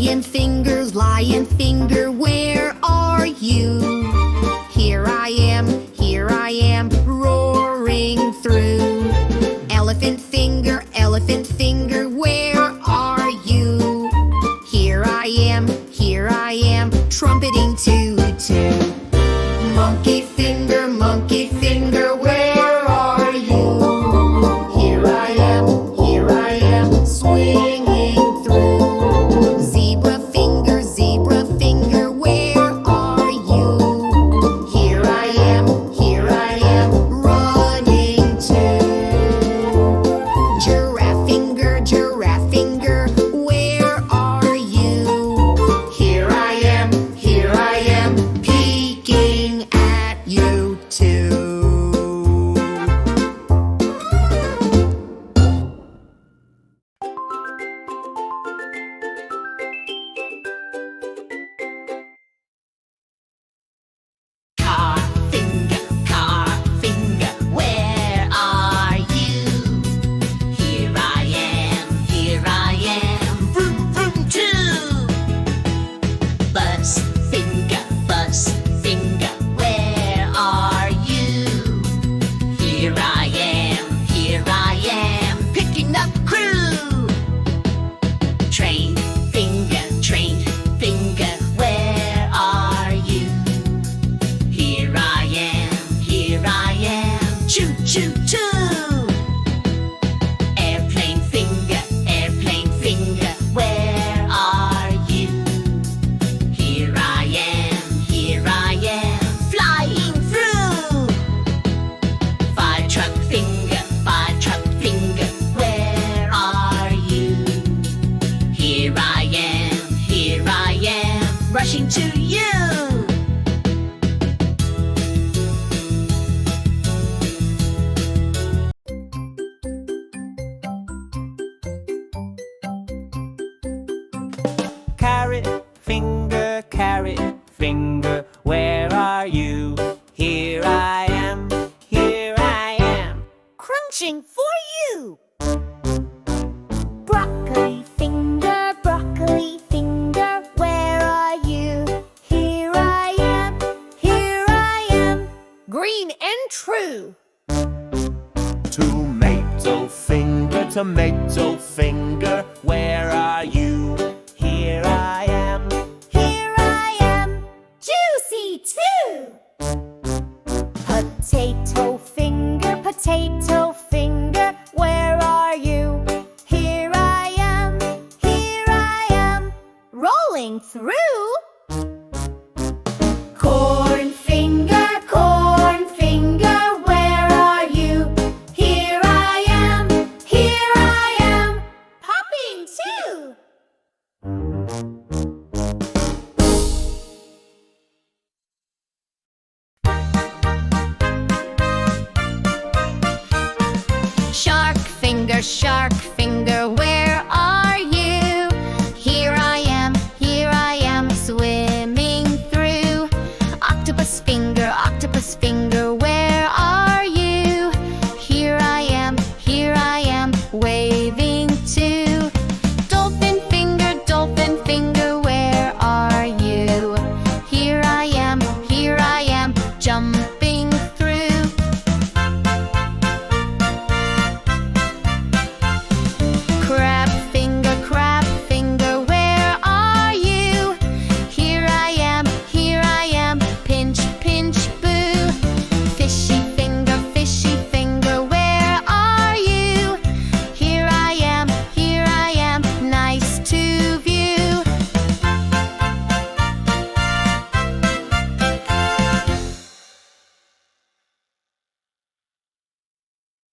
Lion finger, where are you? Here I am, roaring through. Elephant finger, where are you? Here I am, trumpeting toot-toot. Monkey finger, where are you? Here I am, swinging through. Zebra finger, where are you? Here I am, running too. Giraffe finger, where are you? Here I am, peeking at you too. Car finger, where are you? Here I am, vroom vroom too. Bus finger, where are you? Here I am, picking up crew. Train finger, where are you? Here I am, choo choo choo. Airplane finger, where are you? Here I am, flying through. Fire truck finger, where are you? Here I am, rushing to you. Carrot finger, where are you? Here I am, crunching for you. Broccoli finger, where are you? Here I am, green and true. tomato finger, where are you? Here I am, Juicy too. Potato finger,